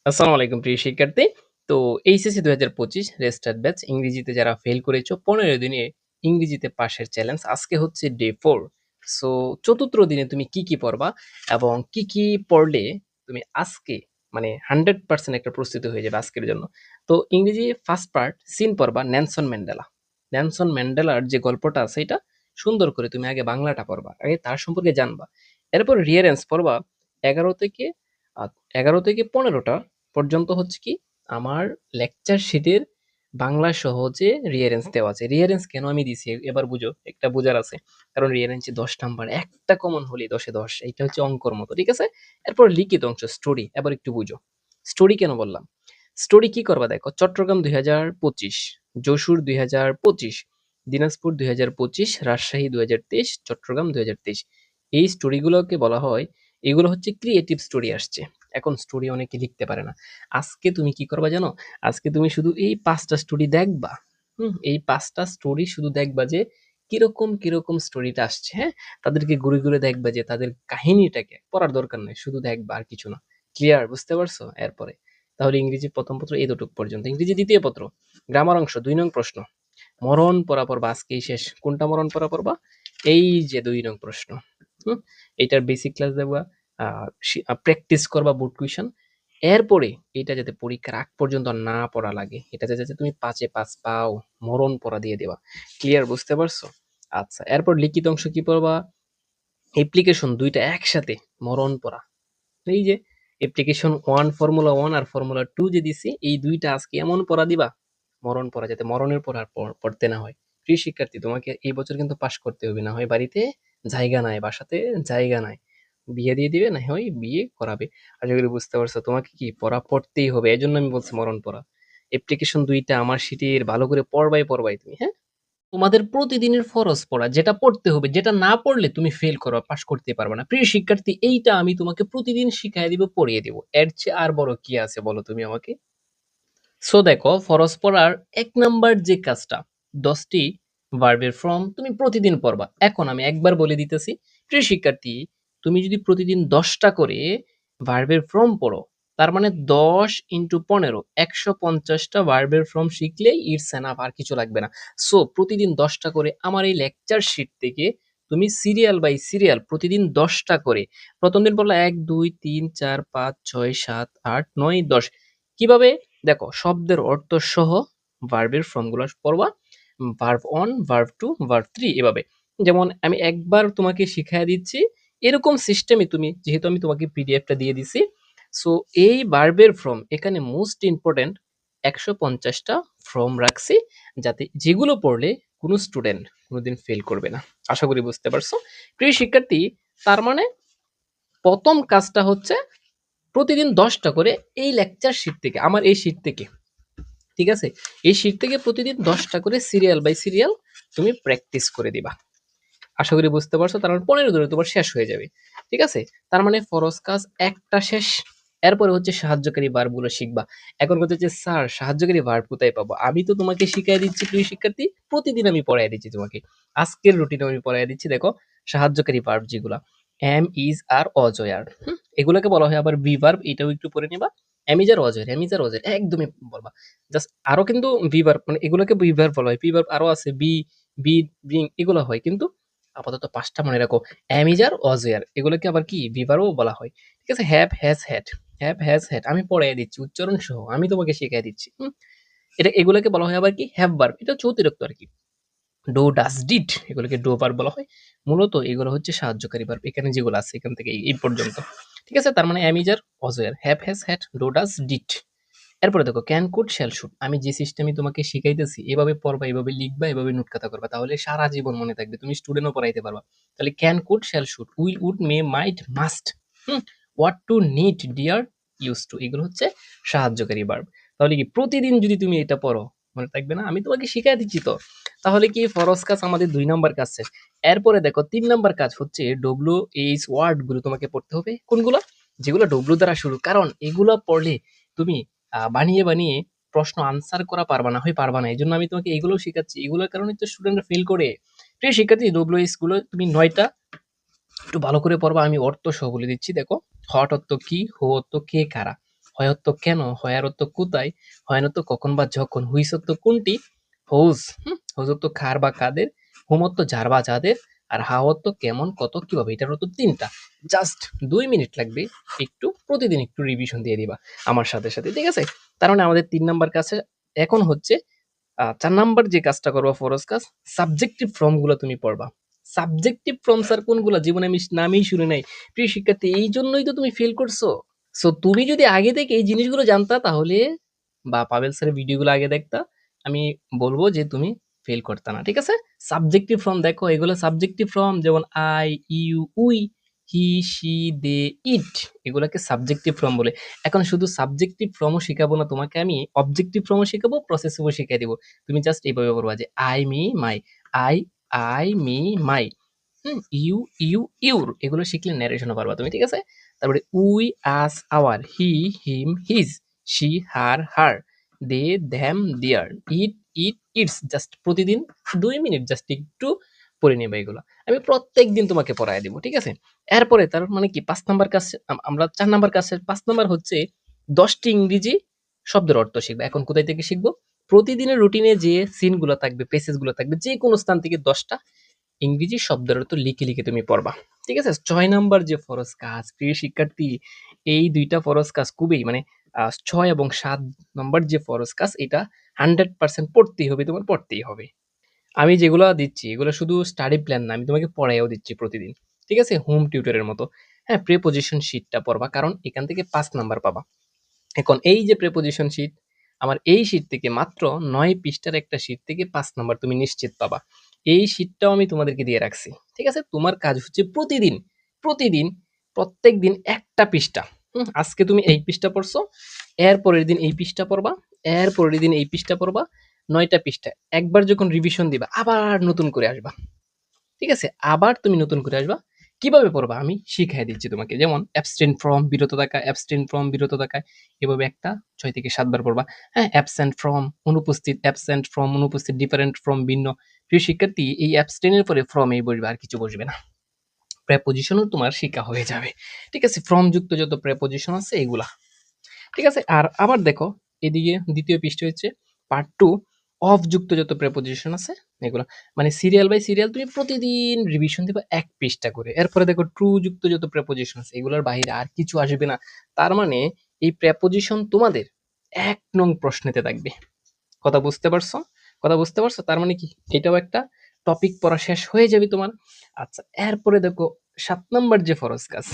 আসসালামু আলাইকুম প্রিয় শিক্ষার্থী। তো এইচএসসি ২০২৫ রেস্টার্ট ব্যাচ ইংরেজিতে যারা ফেল করেছো ১৫ দিনে ইংরেজিতে পাসের চ্যালেঞ্জ। আজকে হচ্ছে ডে 4। সো চতুর্থ দিনে তুমি কি পড়বা এবং কি পড়লে তুমি আজকে মানে 100% একটা প্রস্তুতি হয়ে যাবে আজকের জন্য। তো ইংরেজি ফার্স্ট পার্ট সিন পড়বা নেলসন ম্যান্ডেলা। নেলসন ম্যান্ডেলার যে গল্পটা আছে এটা সুন্দর করে তুমি আগে বাংলাটা পড়বা। আগে তার সম্পর্কে জানবা। এরপর রিয়ারেন্স পড়বা ১১ থেকে আ ১১ থেকে ১৫ টা পর্যন্ত হচ্ছে কি আমার লেকচার শিটের বাংলা সহ যে রিয়ারেন্স দেওয়া আছে। রিয়ারেন্স কেন আমি দিছি এবার বুঝো, একটা বোঝার আছে। কারণ রিয়ারেন্সে ১০ নাম্বার, একটা কমন হলেই ১০ এ ১০। এইটা হচ্ছে অঙ্কর মতো, ঠিক আছে? এরপর লিখিত অংশ স্টোরি, এবার একটু বুঝো। স্টোরি কেন বললাম? স্টোরি কি করবা দেখো, চট্টগ্রাম ২০২৫, যশোর ২০২৫, দিনাজপুর ২০২৫, রাজশাহী ২০২৩, চট্টগ্রাম ২০২৩। এই স্টোরিগুলোকে বলা হয়, এগুলো হচ্ছে ক্রিয়েটিভ স্টোরি আসছে। এখন স্টোরি অনেকে লিখতে পারে না। আজকে তুমি কি করবা জানো? আজকে তুমি শুধু এই ৫ টা স্টোরি দেখবা। এই ৫ টা স্টোরি শুধু দেখবা যে কিরকম স্টোরিটা আসছে, হ্যাঁ? তাদেরকে ঘুরে দেখবা যে তাদের কাহিনীটাকে পড়ার দরকার নাই। শুধু দেখবা আর কিছু না। ক্লিয়ার? বুঝতে পারছো? এরপরে তাহলে ইংরেজি ১ম পত্র এতটুক পর্যন্ত। ইংরেজি ২য় পত্র, গ্রামার অংশ ২ নং প্রশ্ন। মরণ পড়া পড়বা আজকেই শেষ। কোনটা মরণ পড়া পড়বা? এই যে ২ নং প্রশ্ন। হুম? এইটার বেসিক ক্লাস দেখবা, প্র্যাকটিস করবা বোর্ড কুইশন। এরপরে এটা যাতে পরীক্ষার আগ পর্যন্ত না পড়া লাগে, এটা যাতে তুমি ৫ এ ৫ পাও, মরণ পড়া দিয়ে দেবা। ক্লিয়ার? বুঝতে পারছো? আচ্ছা, এরপর লিখিত অংশ কি পড়বা? অ্যাপ্লিকেশন ২ টা একসাথে, মরণ পড়া। এই যে অ্যাপ্লিকেশন 1 ফর্মুলা 1 আর ফর্মুলা 2 যে দিছি, এই ২ টা আজকে এমন পড়া দিবা, মরণ পড়া, যাতে মরণের পর আর পড়তে না হয়। প্রিয় শিক্ষার্থী, তোমাকে এই বছর কিন্তু পাস করতে হবে, না হয় বাড়িতে জায়গা নাই, বাসাতে জায়গা নাই। বিয়ে দিয়ে দিবে, না হয় বিয়ে করাবে। আশা করি বুঝতে পারছো। তোমাকে কি পড়া পড়তেই হবে। এজন্য আমি বলছি মরণ পড়া। অ্যাপ্লিকেশন ২ টা আমার শিটের ভালো করে পড়বাই তুমি, হ্যাঁ? তোমাদের প্রতিদিনের ফরজ পড়া, যেটা পড়তে হবে, যেটা না পড়লে তুমি ফেল করবা, পাস করতে পারবে না। প্রিয় শিক্ষার্থী, এইটা আমি তোমাকে প্রতিদিন শিখাই দিব, পড়িয়ে দিব। এর চেয়ে আর বড় কি আছে বলো তুমি আমাকে? সো দেখো, ফরজ পড়ার ১ নাম্বার যে কাজটা, ১০ টি ভার্বের ফর্ম তুমি প্রতিদিন পড়বা। এখন আমি একবার বলে দিতেছি, প্রিয় শিক্ষার্থী, তুমি যদি প্রতিদিন ১০ টা করে ভার্বের ফর্ম পড়ো, তার মানে ১০ ইন্টু ১৫, ১৫০ টা ভার্বের ফর্ম শিখলেই ইটস এনাফ, আর কিছু লাগবে না। সো প্রতিদিন ১০ টা করে আমার এই লেকচার শিট থেকে তুমি সিরিয়াল বাই সিরিয়াল প্রতিদিন ১০ টা করে, ১ম দিন পড়লা ১, ২, ৩, ৪, ৫, ৬, ৭, ৮, ৯, ১০। কিভাবে? দেখো, শব্দের অর্থ সহ ভার্বের ফর্মগুলো পড়বা। ভার্ব 1, ভার্ব 2, ভার্ব 3, এভাবে। যেমন আমি একবার তোমাকে শিখাইয়া দিচ্ছি, এরকম সিস্টেমে তুমি, যেহেতু আমি তোমাকে পিডিএফটা দিয়ে দিছি, সো এই ভার্বের ফর্ম এখানে মোস্ট ইম্পোর্টেন্ট ১৫০ টা ফর্ম রাখছি, যাতে যেগুলো পড়লে কোনো স্টুডেন্ট কোনোদিন ফেল করবে না। আশা করি বুঝতে পারছো। প্রিয় শিক্ষার্থী, তার মানে ১ম কাজটা হচ্ছে প্রতিদিন ১০ টা করে এই লেকচার শিট থেকে, আমার এই শিট থেকে, ঠিক আছে? এই শিট থেকে প্রতিদিন ১০ টা করে সিরিয়াল বাই সিরিয়াল তুমি প্র্যাকটিস করে দিবা। আশা করি বুঝতে পারছো। তার মানে ১৫ দিনে তোমার শেষ হয়ে যাবে। ঠিক আছে? তার মানে ফরজ কাজ একটা শেষ। এরপরে হচ্ছে সাহায্যকারী ভার্বগুলো শিখবা। এখন কথা হচ্ছে, স্যার সাহায্যকারী ভার্ব কোথায় পাবো? আমি তো তোমাকে শিখাই দিচ্ছি প্রিয় শিক্ষার্থী, প্রতিদিন আমি পড়ায় দিচ্ছি তোমাকে। আজকের রুটিনে আমি পড়ায় দিচ্ছি, দেখো সাহায্যকারী ভার্ব যেগুলা, এম, ইজ, আর, অজ, আর। এগুলোকে বলা হয় আবার বি ভার্ব, এটাও একটু পড়ে নিবা। M is R Aja R, M is আর অজ আর একদমই বলবা। জাস্ট আরো কিন্তু বি ভার্ব, মানে এগুলোকে বি ভার্ব বলা হয়। পি ভার্ব আরো আছে, বি, বি, ব্রিং, এগুলো হয়। কিন্তু আপাতত ৫ টা মনে রাখো। অ্যামিজার, অজেয়ার, এগুলোকে আবার কি বিভারও বলা হয়। ঠিক আছে? Have, has, had, have, has, had আমি পড়াইয়া দিচ্ছি উচ্চারণ সহ, আমি তোমাকে শিখাই দিচ্ছি। এটা, এগুলোকে বলা হয় আবার কি হ্যাভ ভার্ব, এটা হচ্ছে অতিরিক্ত আর কি। ডো, ডাজ, ডিড, এগুলোকে ডো ভার্ব বলা হয়। মূলত এগুলো হচ্ছে সাহায্যকারী ভার্ব, এখানে যেগুলো আছে এখান থেকে এই পর্যন্ত। ঠিক আছে? তার মানে am is are, was were, have, has, had, do, does, did. এরপরে দেখো ক্যান, কুড, শ্যাল, শুড। আমি যে সিস্টেমে তোমাকে শিখাইতেছি, এভাবে পড়বা, এভাবে লিখবা, এভাবে নোট খাতা করবা, তাহলে সারা জীবন মনে থাকবে, তুমি স্টুডেন্টও পড়াইতে পারবা। তাহলে can, could, shall, should, will, would, may, might, must, ought to, need, dare, used to, এগুলো হচ্ছে সাহায্যকারী ভার্ব। তাহলে কি প্রতিদিন যদি তুমি এটা পড়ো, মনে থাকবে না? আমি তোমাকে শিখাই দিচ্ছি তো। তাহলে কি ফরজ কাজ আমাদের ২ নাম্বার কাজ শেষ। এরপরে দেখো ৩ নাম্বার কাজ হচ্ছে WH ওয়ার্ড গুলো তোমাকে পড়তে হবে। কোনগুলো? যেগুলো W দ্বারা শুরু, কারণ এগুলো পড়লে তুমি বানিয়ে প্রশ্ন আনসার করা পারবা না, পারবা না। এজন্য আমি তোমাকে এগুলোও শিখাচ্ছি। এগুলোর কারণে তো স্টুডেন্টরা ফেল করে। প্রিয় শিক্ষার্থী, ডব্লিউএইচ গুলো তুমি ৯ টা একটু ভালো করে পড়বা। আমি অর্থ সহ বলে দিচ্ছি, দেখো। হট অর্থ কি, হো অর্থ কে, কারা। হয়তো কেন, হয়ারত্ব কোথায়, হয়নত্ব কখন বা যখন, হুইসত্ব কোনটি, হোজ হোজত্ব খার বা কাদের, হুমত্ব যার বা যাদের, আর হাওয়াত্ব কেমন কত কিভাবে। এটার তো তিনটা, জাস্ট 2 মিনিট লাগবে, একটু প্রতিদিন একটু রিভিশন দিয়ে দিবা আমার সাথে সাথে, ঠিক আছে? তার মানে আমাদের 3 নাম্বার কাছে এখন হচ্ছে 4 নাম্বার যে কাজটা করবা ফরজ কাজ, সাবজেক্টিভ ফর্ম গুলো তুমি পড়বা। সাবজেক্টিভ ফর্ম স্যার কোনগুলা, জীবনে আমি নামই শুনে নাই। প্রিয় শিক্ষার্থী, এই জন্যই তো তুমি ফেল করছো। সো তুমি যদি আগে থেকে এই জিনিসগুলো জানতা, তাহলে বা পাবেল স্যারের ভিডিওগুলো আগে দেখতা, আমি বলবো যে তুমি ফেল করতা না, ঠিক আছে? সাবজেক্টিভ ফর্ম দেখো, এগুলো সাবজেক্টিভ ফর্ম, যেমন I, you, we, he, she, they, it, এগুলোকে সাবজেক্টিভ ফর্ম বলে। এখন শুধু সাবজেক্টিভ ফর্মও শিখাবো না তোমাকে, আমি অবজেক্টিভ ফর্মও শিখাবো, প্রসেসিভও শিখিয়ে দিব। তুমি জাস্ট এইভাবে করবা যে I, me, my, I, I, me, my, you, you, your, এগুলো শিখলে ন্যারেশনও পারবা তুমি, ঠিক আছে? তারপরে we, us, our, he, him, his, she, her, her, they, them, their, it, it, its. Just প্রতিদিন 2 মিনিট জাস্ট একটু পড়ে নেবে এগুলো। আমি প্রত্যেক দিন তোমাকে পড়ায় দিব, ঠিক আছে? এরপরে তার মানে কি 5 নাম্বার কাজ, আমরা 4 নাম্বার কাজ, 5 নাম্বার হচ্ছে 10টি ইংরেজি শব্দের অর্থ শিখবে। এখন কোথায় থেকে শিখবো? প্রতিদিনের রুটিনে যে সিনগুলো থাকবে, পেসেজ গুলো থাকবে, যে কোনো স্থান থেকে 10টা ইংরেজি শব্দের অর্থ লিখে লিখে তুমি পড়বা, ঠিক আছে? 6 নাম্বার যে ফরজ কাজ, প্রিয় শিক্ষার্থী, এই দুইটা ফরজ কাজ খুবই মানে 6 এবং 7 নম্বর যে ফরজ কাজ, এটা 100% পড়তেই হবে, তোমার পড়তেই হবে। আমি যেগুলো দিচ্ছি এগুলো শুধু স্টাডি প্ল্যান না, আমি তোমাকে পড়াইও দিচ্ছি প্রতিদিন, ঠিক আছে? হোম টিউটরের মতো। হ্যাঁ, প্রিপোজিশন শিটটা পড়বা, কারণ এখান থেকে 5 নাম্বার পাবা। এখন এই যে প্রিপোজিশন শিট, আমার এই শিট থেকে মাত্র 9 পৃষ্ঠার একটা শিট থেকে 5 নাম্বার তুমি নিশ্চিত পাবা। এই শিটটাও আমি তোমাদেরকে দিয়ে রাখছি, ঠিক আছে? তোমার কাজ হচ্ছে প্রতিদিন প্রতিদিন প্রত্যেক দিন একটা পৃষ্ঠা, আজকে তুমি এই পৃষ্ঠা পড়ছো, এর পরের দিন এই পৃষ্ঠা পড়বা, এর পরের দিন এই পৃষ্ঠা পড়বা, 9টা পৃষ্ঠা। একবার যখন রিভিশন দিবা, আবার নতুন করে আসবা, ঠিক আছে? আবার তুমি নতুন করে আসবা। কিভাবে পড়বা আমি শিখাই দিচ্ছি তোমাকে। যেমন অ্যাবস্টেইন ফ্রম, বিরত থাকা, অ্যাবস্টেইন ফ্রম, বিরত থাকা, এভাবে একটা 6 থেকে 7 বার পড়বা। হ্যাঁ, অ্যাবসেন্ট ফ্রম, অনুপস্থিত, অ্যাবসেন্ট ফ্রম, অনুপস্থিত, ডিফারেন্ট ফ্রম, ভিন্ন। প্রিয় শিক্ষার্থী, এই অ্যাবস্টেইন এর পরে ফ্রম এই বসবে, আর কিছু বসবে না। প্রেপোজিশনও তোমার শিখা হয়ে যাবে, ঠিক আছে? ফ্রম যুক্ত যত প্রেপোজিশন আছে এগুলা, ঠিক আছে? আর আবার দেখো, এদিকে দ্বিতীয় পৃষ্ঠা হচ্ছে পার্ট 2, অফ যুক্ত যত প্রেপোজিশন আছে এগুলো, মানে সিরিয়াল বাই সিরিয়াল তুমি প্রতিদিন রিভিশন দিবা 1 পৃষ্ঠা করে। এরপরে দেখো ট্রু যুক্ত যত প্রেপোজিশন আছে, এগুলোর বাইরে আর কিছু আসবে না। তার মানে এই প্রেপোজিশন তোমাদের 1 নং প্রশ্নেতে থাকবে। কথা বুঝতে পারছো? কথা বুঝতে পারছো? তার মানে কি এটাও একটা টপিক পড়া শেষ হয়ে যাবে তোমার। আচ্ছা, এরপরে দেখো 7 নাম্বার যে ফরজ কাজ,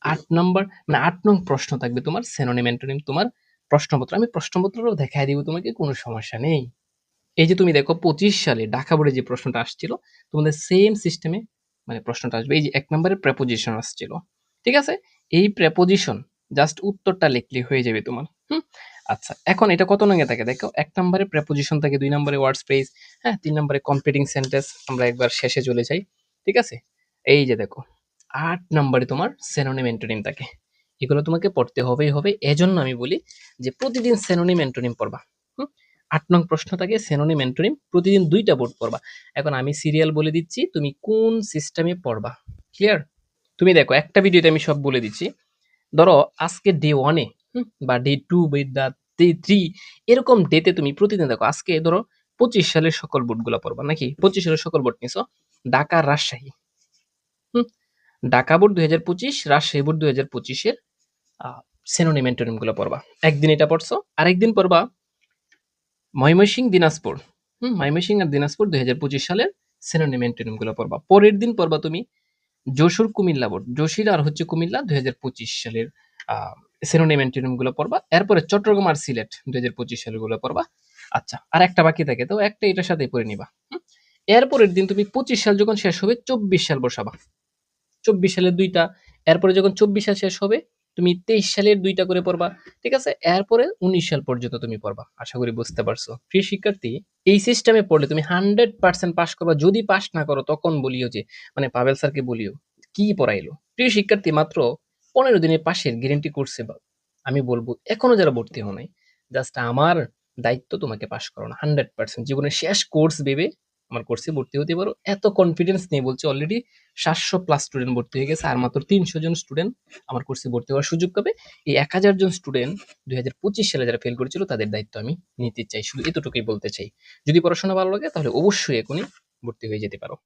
8 নাম্বার মানে 8 নং প্রশ্ন থাকবে তোমার সিনোনিম অ্যান্টোনিম, তোমার প্রশ্নপত্র। আমি প্রশ্নপত্রটাও দেখায় দিব তোমাকে, কোনো সমস্যা নেই। এই যে তুমি দেখো 25 সালে ঢাকা বোর্ডে যে প্রশ্নটা আসছিল, তোমাদের সেম সিস্টেমে মানে প্রশ্নটা আসবে। এই যে 1 নম্বরে প্রেপোজিশন আসছিল, ঠিক আছে? এই প্রেপোজিশন জাস্ট উত্তরটা লিখলে হয়ে যাবে তোমার। আচ্ছা, এখন এটা কত নঙ্গে থাকে দেখো, 1 নম্বরে প্রেপোজিশন থাকে, 2 নম্বরে ওয়ার্ডস ফ্রেজ, হ্যাঁ, 3 নম্বরে কমপ্লিটিং সেন্টেন্স। আমরা একবার শেষে চলে যাই, ঠিক আছে? এই যে দেখো 8 নম্বরে তোমার সিনোনিম অ্যান্টোনিম থাকে। এগুলো তোমাকে পড়তে হবেই হবে, এজন্য আমি বলি যে প্রতিদিন সিনোনিম অ্যান্টোনিম পড়বা। হুম 8 নং প্রশ্ন থাকে সিনোনিম অ্যান্টোনিম, প্রতিদিন 2টা বোর্ড পড়বা। এখন আমি সিরিয়াল বলে দিচ্ছি, তুমি কোন সিস্টেমে পড়বা, ক্লিয়ার? তুমি দেখো একটা ভিডিওতে আমি সব বলে দিচ্ছি। ধরো আজকে ডে 1-এ বা ডে 2 বা ডে 3, এরকম ডেতে তুমি প্রতিদিন দেখো। আজকে ধরো 25 সালের সকল বোর্ডগুলো পড়বা, নাকি 25 সালের সকল বোর্ড নিছো, ঢাকা, রাজশাহী, হুম ঢাকা বোর্ড 2025, রাজশাহী বোর্ড 2025-এর সিনোনিম অ্যান্টোনিম গুলো পড়বা। একদিন এটা পড়ছো, আরেকদিন পড়বা ময়মনসিংহ, দিনাজপুর, ময়মনসিংহ আর দিনাজপুর 2025 সালের সিনোনিম অ্যান্টোনিম গুলো পড়বা। পরের দিন পড়বা তুমি যশোর, কুমিল্লা বোর্ড, যশোর আর হচ্ছে কুমিল্লা 2025 সালের সিনোনিম অ্যান্টোনিম গুলো পড়বা। এরপরে চট্টগ্রাম আর সিলেট 2025 সালের গুলো পড়বা। আচ্ছা, আর একটা বাকি থাকে, তো একটা এটার সাথে পড়ে নিবা। এরপরের দিন তুমি 25 সাল যখন শেষ হবে, 24 সাল বসাবা, 24 সালের 2টা। এরপরে যখন 24 সাল শেষ হবে, তুমি 23 সালের 2টা করে পড়বা, ঠিক আছে? এরপরে 19 সাল পর্যন্ত তুমি পড়বা। আশা করি বুঝতে পারছো। প্রিয় শিক্ষার্থী, এই সিস্টেমে পড়লে তুমি 100% পাস করবা। যদি পাস না করো, তখন বলিও যে মানে পাবেল স্যারকে বলিও কি পড়াইলো। প্রিয় শিক্ষার্থী, মাত্র 15 দিনের পাশের গ্যারেন্টি করছে বা আমি বলবো, এখনো যারা ভর্তি হও নাই, জাস্ট আমার দায়িত্ব তোমাকে পাস করানো 100%। জীবনের শেষ কোর্স ভেবে আমার কোর্সে ভর্তি হতে পারো। এত কনফিডেন্স নিয়ে বলছি, অলরেডি 700+ স্টুডেন্ট ভর্তি হয়ে গেছে। আর মাত্র 300 জন স্টুডেন্ট আমার কোর্সে ভর্তি হওয়ার সুযোগ পাবে। এই 1000 জন স্টুডেন্ট 2025 সালে যারা ফেল করেছিল তাদের দায়িত্ব আমি নিতে চাই। শুধু এতটুকুই বলতে চাই। যদি পড়াশোনা ভালো লাগে তাহলে অবশ্যই এখনই ভর্তি হয়ে যেতে পারো।